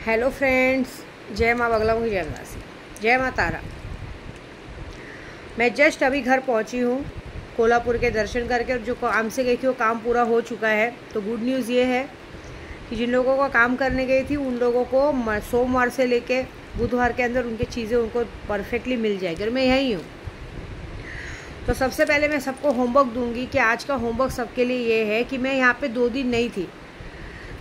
Hello friends, जय माँ बगलामुखी, जय मासी, जय माँ तारा। मैं जस्ट अभी घर पहुँची हूँ कोल्हापुर के दर्शन करके, और जो काम से गई थी वो काम पूरा हो चुका है। तो गुड न्यूज़ ये है कि जिन लोगों को काम करने गई थी उन लोगों को सोमवार से लेके बुधवार के अंदर उनकी चीज़ें उनको परफेक्टली मिल जाएगी। और मैं यहीं हूँ। तो सबसे पहले मैं सबको होमवर्क दूंगी कि आज का होमवर्क सबके लिए ये है कि मैं यहाँ पे 2 दिन नहीं थी।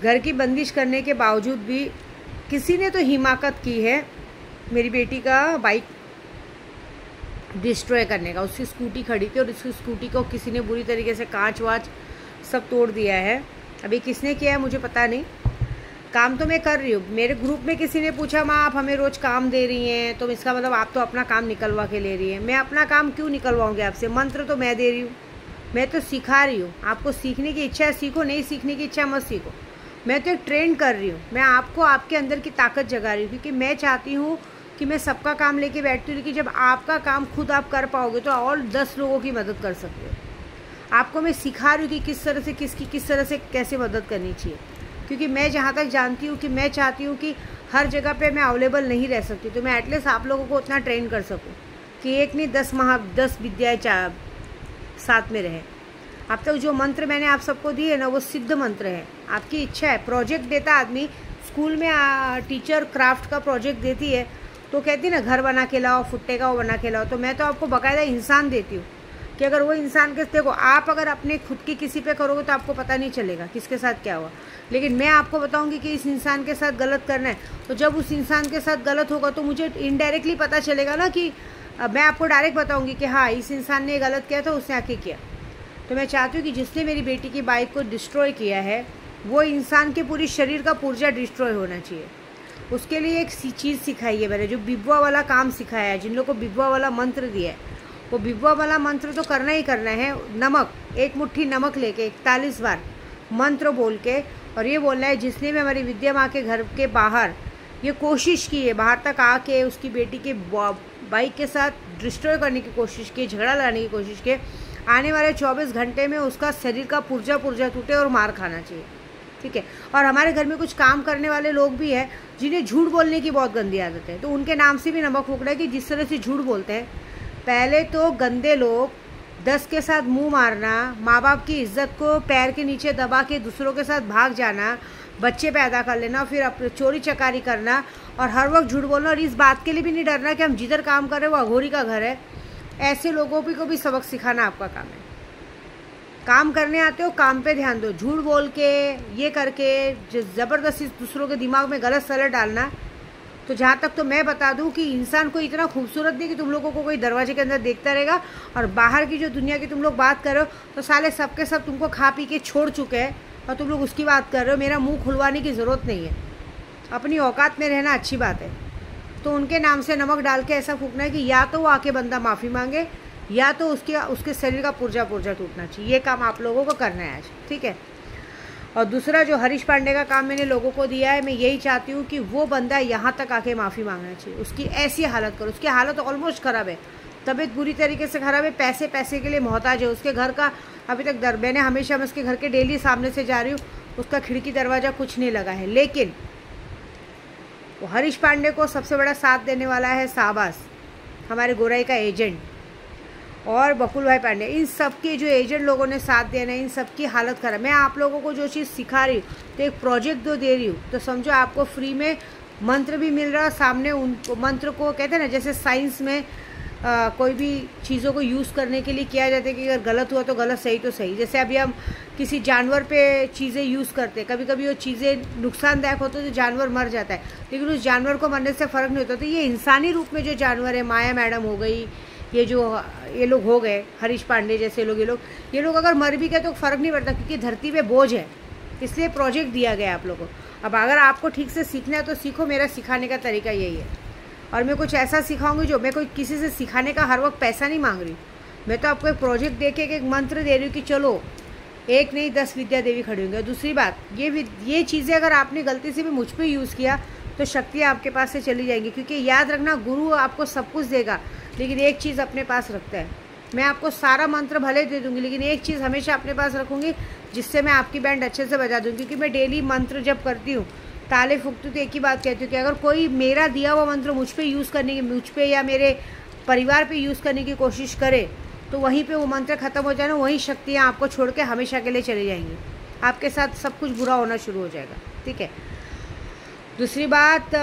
घर की बंदिश करने के बावजूद भी किसी ने तो हिमाकत की है मेरी बेटी का बाइक डिस्ट्रॉय करने का। उसकी स्कूटी खड़ी थी और उसकी स्कूटी को किसी ने बुरी तरीके से कांच वाच सब तोड़ दिया है। अभी किसने किया है मुझे पता नहीं। काम तो मैं कर रही हूँ। मेरे ग्रुप में किसी ने पूछा, माँ आप हमें रोज़ काम दे रही हैं तो इसका मतलब आप तो अपना काम निकलवा के ले रही हैं। मैं अपना काम क्यों निकलवाऊँगी आपसे? मंत्र तो मैं दे रही हूँ, मैं तो सिखा रही हूँ। आपको सीखने की इच्छा है सीखो, नहीं सीखने की इच्छा मत सीखो। मैं तो एक ट्रेंड कर रही हूँ। मैं आपको आपके अंदर की ताकत जगा रही हूँ, क्योंकि मैं चाहती हूँ कि मैं सबका काम लेके बैठती हूँ, लेकिन जब आपका काम खुद आप कर पाओगे तो और 10 लोगों की मदद कर सकते हो। आपको मैं सिखा रही हूँ कि किस तरह से किस तरह से कैसे मदद करनी चाहिए, क्योंकि मैं जहाँ तक जानती हूँ कि मैं चाहती हूँ कि हर जगह पे मैं अवेलेबल नहीं रह सकती। तो मैं एटलीस्ट आप लोगों को उतना ट्रेन कर सकूँ कि एक नहीं 10 विद्याएँ साथ में रहे। अब तक जो मंत्र मैंने आप सबको दिए ना वो सिद्ध मंत्र है। आपकी इच्छा है, प्रोजेक्ट देता आदमी स्कूल में टीचर क्राफ्ट का प्रोजेक्ट देती है तो कहती है ना घर बना के लाओ, फुट्टे का वो बना के लाओ। तो मैं तो आपको बाकायदा इंसान देती हूँ कि अगर वो इंसान के देखो, आप अगर अपने खुद की किसी पे करोगे तो आपको पता नहीं चलेगा किसके साथ क्या हुआ, लेकिन मैं आपको बताऊंगी कि इस इंसान के साथ गलत करना है। तो जब उस इंसान के साथ गलत होगा तो मुझे इनडायरेक्टली पता चलेगा ना कि मैं आपको डायरेक्ट बताऊंगी कि हाँ इस इंसान ने गलत किया था, उसने आके किया। तो मैं चाहती हूँ कि जिसने मेरी बेटी की बाइक को डिस्ट्रॉय किया है वो इंसान के पूरी शरीर का पुर्जा डिस्ट्रॉय होना चाहिए। उसके लिए एक चीज़ सिखाई है मैंने, जो बिबुआ वाला काम सिखाया है। जिन लोगों को बिबुआ वाला मंत्र दिया है वो बिबुआ वाला मंत्र तो करना ही करना है। नमक, 1 मुट्ठी नमक लेके 41 बार मंत्र बोल के, और ये बोलना है जिसने भी हमारी विद्या माँ के घर के बाहर ये कोशिश की है, बाहर तक आके उसकी बेटी के बाइक के साथ डिस्ट्रॉय करने की कोशिश की, झगड़ा लाने की कोशिश की, आने वाले 24 घंटे में उसका शरीर का पुर्जा टूटे और मार खाना चाहिए। ठीक है। और हमारे घर में कुछ काम करने वाले लोग भी हैं जिन्हें झूठ बोलने की बहुत गंदी आदत है, तो उनके नाम से भी नमक फूकना है कि जिस तरह से झूठ बोलते हैं। पहले तो गंदे लोग 10 के साथ मुंह मारना, माँ बाप की इज्जत को पैर के नीचे दबा के दूसरों के साथ भाग जाना, बच्चे पैदा कर लेना, फिर चोरी चकारी करना और हर वक्त झूठ बोलना, और इस बात के लिए भी नहीं डरना कि हम जिधर काम कर रहे हैं वो अघोरी का घर है। ऐसे लोगों को भी सबक सिखाना आपका काम है। काम करने आते हो काम पे ध्यान दो। झूठ बोल के ये करके ज़बरदस्ती दूसरों के दिमाग में गलत सलह डालना, तो जहाँ तक तो मैं बता दूं कि इंसान को इतना खूबसूरत नहीं कि तुम लोगों को कोई दरवाजे के अंदर देखता रहेगा, और बाहर की जो दुनिया की तुम लोग बात कर रहे हो तो साले सबके सब तुमको खा पी के छोड़ चुके हैं और तुम लोग उसकी बात कर रहे हो। मेरा मुँह खुलवाने की ज़रूरत नहीं है, अपनी औकात में रहना अच्छी बात है। तो उनके नाम से नमक डाल के ऐसा फूकना है कि या तो वो आके बंदा माफ़ी मांगे या तो उसके शरीर का पुर्जा टूटना चाहिए। ये काम आप लोगों को करना है आज, ठीक है। और दूसरा जो हरीश पांडे का काम मैंने लोगों को दिया है, मैं यही चाहती हूँ कि वो बंदा यहाँ तक आके माफ़ी मांगना चाहिए। उसकी ऐसी हालत करो, उसकी हालत ऑलमोस्ट ख़राब है, तबीयत बुरी तरीके से ख़राब है, पैसे के लिए मोहताज है। उसके घर का अभी तक मैंने हमेशा मैं उसके घर के डेली सामने से जा रही हूँ, उसका खिड़की दरवाज़ा कुछ नहीं लगा है, लेकिन वो हरीश पांडे को सबसे बड़ा साथ देने वाला है शाहबाज, हमारे गोराई का एजेंट, और बकुल भाई पांडे। इन सब के जो एजेंट लोगों ने साथ देना है, इन सब की हालत खराब। मैं आप लोगों को जो चीज़ सिखा रही हूँ तो एक प्रोजेक्ट दे रही हूँ, तो समझो आपको फ्री में मंत्र भी मिल रहा है। सामने उन मंत्र को कहते हैं ना, जैसे साइंस में कोई भी चीज़ों को यूज़ करने के लिए किया जाता है कि अगर गलत हुआ तो गलत, सही तो सही। जैसे अभी हम किसी जानवर पे चीज़ें यूज़ करते हैं, कभी कभी वो चीज़ें नुकसानदायक होती है तो जानवर मर जाता है, लेकिन उस जानवर को मरने से फ़र्क नहीं होता। तो ये इंसानी रूप में जो जानवर है, माया मैडम हो गई, ये लोग हो गए हरीश पांडे जैसे लोग, ये लोग अगर मर भी गए तो फ़र्क नहीं पड़ता, क्योंकि धरती पे बोझ है। इसलिए प्रोजेक्ट दिया गया आप लोगों को। अब अगर आपको ठीक से सीखना है तो सीखो, मेरा सिखाने का तरीका यही है। और मैं कुछ ऐसा सिखाऊंगी जो, मैं कोई किसी से सिखाने का हर वक्त पैसा नहीं मांग रही। मैं तो आपको एक प्रोजेक्ट दे के एक मंत्र दे रही हूँ कि चलो 1 नहीं 10 विद्या देवी खड़ी होंगी। दूसरी बात, ये चीज़ें अगर आपने गलती से भी मुझ पर यूज़ किया तो शक्तियाँ आपके पास से चली जाएंगी। क्योंकि याद रखना, गुरु आपको सब कुछ देगा लेकिन एक चीज़ अपने पास रखता है। मैं आपको सारा मंत्र भले दे दूंगी, लेकिन एक चीज़ हमेशा अपने पास रखूंगी जिससे मैं आपकी बैंड अच्छे से बजा दूंगी। क्योंकि मैं डेली मंत्र जब करती हूँ ताले फूकती हूँ तो एक ही बात कहती हूँ कि अगर कोई मेरा दिया हुआ मंत्र मुझ पे यूज़ करने की, मुझ पे या मेरे परिवार पे यूज़ करने की कोशिश करे तो वहीं पे वो मंत्र ख़त्म हो जाना, वही शक्तियाँ आपको छोड़ के हमेशा के लिए चली जाएंगी। आपके साथ सब कुछ बुरा होना शुरू हो जाएगा। ठीक है। दूसरी बात,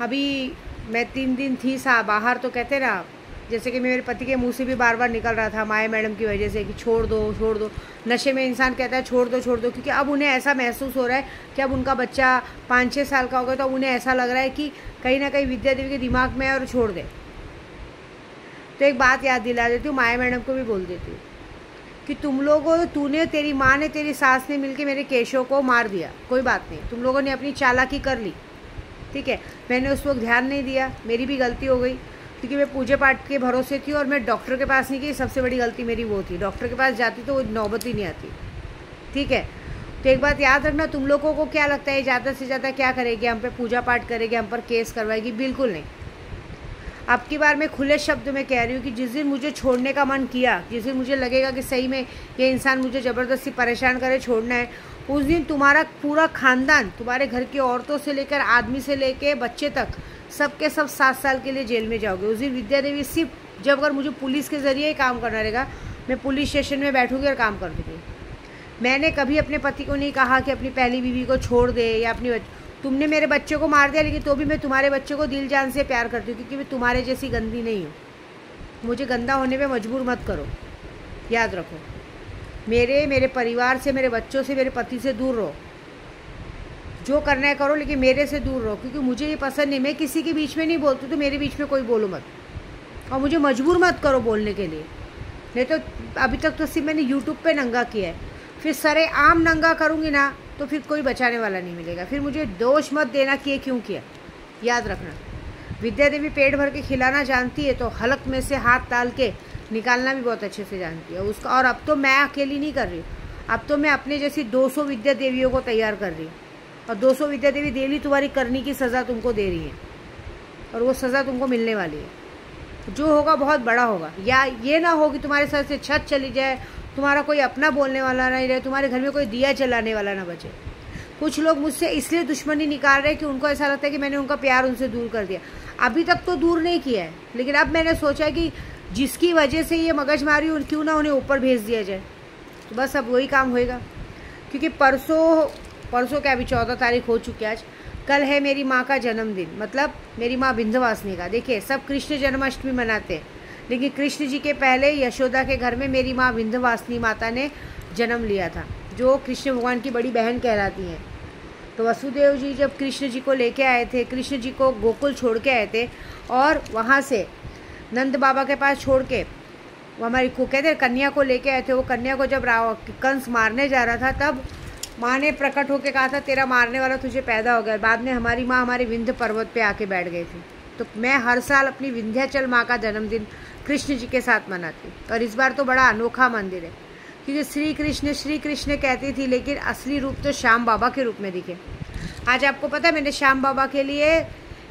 अभी मैं 3 दिन थी बाहर, तो कहते ना, जैसे कि मेरे पति के मुंह से भी बार बार निकल रहा था माया मैडम की वजह से कि छोड़ दो छोड़ दो। नशे में इंसान कहता है छोड़ दो छोड़ दो, क्योंकि अब उन्हें ऐसा महसूस हो रहा है कि अब उनका बच्चा 5-6 साल का हो गया, तो अब उन्हें ऐसा लग रहा है कि कहीं ना कहीं विद्या देवी के दिमाग में है और छोड़ दे। तो एक बात याद दिला देती हूँ, माया मैडम को भी बोल देती हूँ कि तुम लोगों, तूने, तेरी माँ ने, तेरी सास ने मिलके मेरे केशव को मार दिया, कोई बात नहीं, तुम लोगों ने अपनी चालाकी कर ली। ठीक है, मैंने उस वक्त ध्यान नहीं दिया, मेरी भी गलती हो गई, क्योंकि मैं पूजा पाठ के भरोसे थी और मैं डॉक्टर के पास नहीं गई। सबसे बड़ी गलती मेरी वो थी, डॉक्टर के पास जाती तो वो नौबत ही नहीं आती। ठीक है, तो एक बात याद रखना, तुम लोगों को क्या लगता है ज़्यादा से ज़्यादा क्या करेगी, हम पे पूजा पाठ करेगी, हम पर केस करवाएगी? बिल्कुल नहीं। अब की बार मैं खुले शब्द में कह रही हूँ कि जिस दिन मुझे छोड़ने का मन किया, जिस दिन मुझे लगेगा कि सही में ये इंसान मुझे ज़बरदस्ती परेशान करे, छोड़ना है, उस दिन तुम्हारा पूरा खानदान, तुम्हारे घर की औरतों से लेकर आदमी से लेकर बच्चे तक, सबके सब 7 साल के लिए जेल में जाओगे। उस दिन विद्या देवी सिर्फ जब अगर मुझे पुलिस के ज़रिए ही काम करना रहेगा, मैं पुलिस स्टेशन में बैठूँगी और काम कर दूँगी। मैंने कभी अपने पति को नहीं कहा कि अपनी पहली बीवी को छोड़ दे या अपनी, तुमने मेरे बच्चे को मार दिया लेकिन तो भी मैं तुम्हारे बच्चे को दिल जान से प्यार करती हूँ, क्योंकि मैं तुम्हारे जैसी गंदी नहीं हूँ। मुझे गंदा होने पे मजबूर मत करो, याद रखो। मेरे परिवार से, मेरे बच्चों से, मेरे पति से दूर रहो। जो करना है करो, लेकिन मेरे से दूर रहो, क्योंकि मुझे ये पसंद नहीं। मैं किसी के बीच में नहीं बोलती, तो मेरे बीच में कोई बोलो मत, और मुझे मजबूर मत करो बोलने के लिए। नहीं तो अभी तक तो सिर्फ मैंने यूट्यूब पे नंगा किया है, फिर सरे आम नंगा करूँगी ना तो फिर कोई बचाने वाला नहीं मिलेगा। फिर मुझे दोष मत देना कि ये क्यों किया। याद रखना, विद्या देवी पेट भर के खिलाना जानती है, तो हलक में से हाथ डाल के निकालना भी बहुत अच्छे से जानती है उसका। और अब तो मैं अकेली नहीं कर रही हूँ, अब तो मैं अपने जैसी 200 विद्या देवियों को तैयार कर रही हूँ, और 200 विद्या देवी डेली तुम्हारी करनी की सज़ा तुमको दे रही है, और वो सज़ा तुमको मिलने वाली है। जो होगा बहुत बड़ा होगा। या ये ना हो कि तुम्हारे सर से छत चली जाए, तुम्हारा कोई अपना बोलने वाला नहीं रहे, तुम्हारे घर में कोई दिया जलाने वाला ना बचे। कुछ लोग मुझसे इसलिए दुश्मनी निकाल रहे हैं कि उनको ऐसा लगता है कि मैंने उनका प्यार उनसे दूर कर दिया। अभी तक तो दूर नहीं किया है, लेकिन अब मैंने सोचा कि जिसकी वजह से ये मगजमारी, क्यों ना उन्हें ऊपर भेज दिया जाए। तो बस अब वही काम होएगा, क्योंकि परसों क्या, अभी 14 तारीख हो चुकी है, आज कल है मेरी माँ का जन्मदिन, मतलब मेरी माँ विंध्यवासिनी का। देखिए, सब कृष्ण जन्माष्टमी मनाते हैं, लेकिन कृष्ण जी के पहले यशोदा के घर में मेरी माँ विंध्यवासिनी माता ने जन्म लिया था, जो कृष्ण भगवान की बड़ी बहन कहलाती हैं। तो वसुदेव जी जब कृष्ण जी को लेके आए थे, कृष्ण जी को गोकुल छोड़ के आए थे, और वहाँ से नंद बाबा के पास छोड़ के वो हमारी को कहते कन्या को लेके आए थे। वो कन्या को जब कंस मारने जा रहा था, तब माँ ने प्रकट होकर कहा था तेरा मारने वाला तुझे पैदा हो गया। बाद में हमारी माँ हमारे विंध्य पर्वत पे आके बैठ गई थी। तो मैं हर साल अपनी विंध्याचल माँ का जन्मदिन कृष्ण जी के साथ मनाती हूँ, और इस बार तो बड़ा अनोखा मंदिर है, क्योंकि श्री कृष्ण कहती थी, लेकिन असली रूप तो श्याम बाबा के रूप में दिखे। आज आपको पता है, मैंने श्याम बाबा के लिए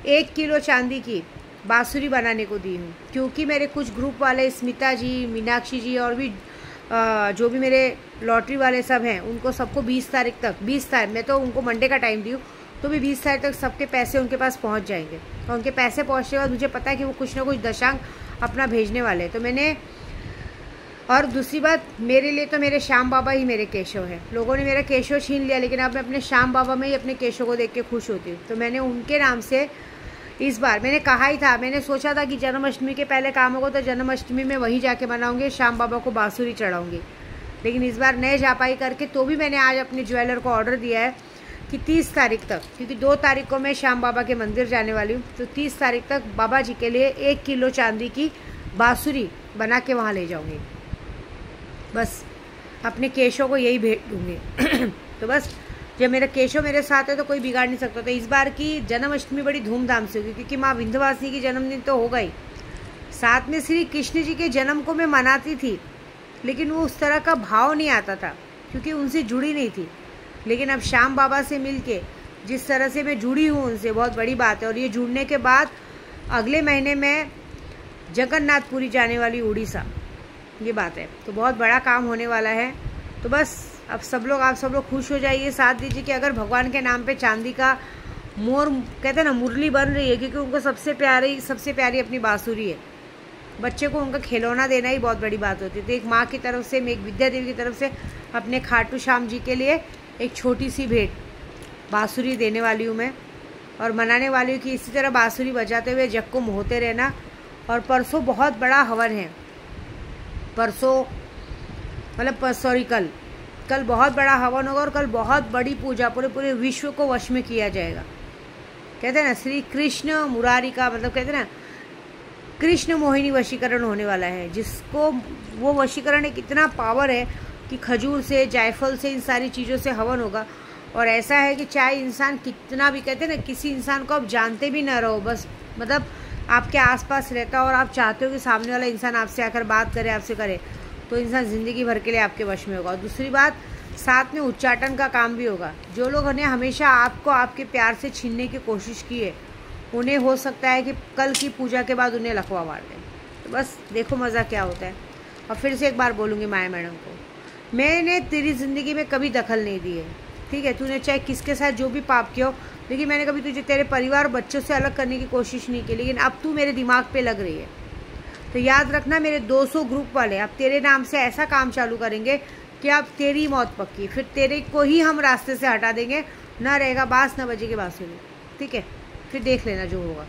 1 किलो चांदी की बांसुरी बनाने को दी हूँ, क्योंकि मेरे कुछ ग्रुप वाले, स्मिता जी, मीनाक्षी जी, और भी जो भी मेरे लॉटरी वाले सब हैं, उनको सबको 20 तारीख तक, 20 तारीख, मैं तो उनको मंडे का टाइम दी हूँ, तो भी 20 तारीख तक सबके पैसे उनके पास पहुँच जाएंगे। और उनके पैसे पहुँचने के बाद मुझे पता है कि वो कुछ ना कुछ दशांक अपना भेजने वाले हैं। तो मैंने, और दूसरी बात, मेरे लिए तो मेरे श्याम बाबा ही मेरे केशव है। लोगों ने मेरा केशव छीन लिया, लेकिन अब मैं अपने श्याम बाबा में ही अपने केशव को देख के खुश होती हूँ। तो मैंने उनके नाम से इस बार, मैंने कहा ही था, मैंने सोचा था कि जन्माष्टमी के पहले काम होगा तो जन्माष्टमी में वहीं जाके मनाऊंगी, श्याम बाबा को बांसुरी चढ़ाऊंगी, लेकिन इस बार नहीं जा पाई करके, तो भी मैंने आज अपने ज्वेलर को ऑर्डर दिया है कि 30 तारीख तक, क्योंकि 2 तारीख को मैं श्याम बाबा के मंदिर जाने वाली हूँ, तो 30 तारीख तक बाबा जी के लिए 1 किलो चांदी की बांसुरी बना के वहाँ ले जाऊँगी। बस अपने केशव को यही भेंट दूँगी। तो बस जब मेरा केशव मेरे साथ है तो कोई बिगाड़ नहीं सकता। तो इस बार की जन्माष्टमी बड़ी धूमधाम से होगी, क्योंकि माँ विंध्यवासिनी की जन्मदिन तो होगा ही, साथ में श्री कृष्ण जी के जन्म को मैं मनाती थी, लेकिन वो उस तरह का भाव नहीं आता था, क्योंकि उनसे जुड़ी नहीं थी। लेकिन अब श्याम बाबा से मिलके जिस तरह से मैं जुड़ी हूँ उनसे, बहुत बड़ी बात है। और ये जुड़ने के बाद अगले महीने में जगन्नाथपुरी जाने वाली, उड़ीसा, ये बात है। तो बहुत बड़ा काम होने वाला है। तो बस अब आप सब लोग खुश हो जाइए, साथ दीजिए कि अगर भगवान के नाम पे चांदी का मोर कहते हैं ना मुरली बन रही है, क्योंकि उनको सबसे प्यारी अपनी बांसुरी है। बच्चे को उनका खिलौना देना ही बहुत बड़ी बात होती है। तो एक माँ की तरफ से, मैं एक विद्या देवी की तरफ से अपने खाटू श्याम जी के लिए एक छोटी सी भेंट बांसुरी देने वाली हूँ मैं, और मनाने वाली हूँ कि इसी तरह बांसुरी बजाते हुए जग को मोहते रहना। और परसों बहुत बड़ा हवन है, परसों मतलब सॉरी कल बहुत बड़ा हवन होगा, और कल बहुत बड़ी पूजा पूरे विश्व को वश में किया जाएगा। कहते हैं ना श्री कृष्ण मुरारी का मतलब कहते हैं ना कृष्ण मोहिनी वशीकरण होने वाला है, जिसको वो वशीकरण एक इतना पावर है कि खजूर से, जायफल से, इन सारी चीज़ों से हवन होगा। और ऐसा है कि चाहे इंसान कितना भी कहते हैं ना, किसी इंसान को आप जानते भी ना रहो, बस मतलब आपके आसपास रहता और आप चाहते हो कि सामने वाला इंसान आपसे आकर बात करे, आपसे करे, तो इंसान ज़िंदगी भर के लिए आपके वश में होगा। और दूसरी बात, साथ में उच्चाटन का काम भी होगा। जो लोग ने हमेशा आपको आपके प्यार से छीनने की कोशिश की है, उन्हें हो सकता है कि कल की पूजा के बाद उन्हें लकवा मार दें। तो बस देखो मज़ा क्या होता है। और फिर से एक बार बोलूँगी माया मैडम को, मैंने तेरी ज़िंदगी में कभी दखल नहीं दी है, ठीक है। तूने चाहे किसके साथ जो भी पाप किया हो, लेकिन मैंने कभी तुझे तेरे परिवार और बच्चों से अलग करने की कोशिश नहीं की, लेकिन अब तू मेरे दिमाग पे लग रही है। तो याद रखना, मेरे 200 ग्रुप वाले अब तेरे नाम से ऐसा काम चालू करेंगे कि अब तेरी मौत पक्की, फिर तेरे को ही हम रास्ते से हटा देंगे, ना रहेगा बांस ना बजेगी बांसुरी, ठीक है। फिर देख लेना जो होगा।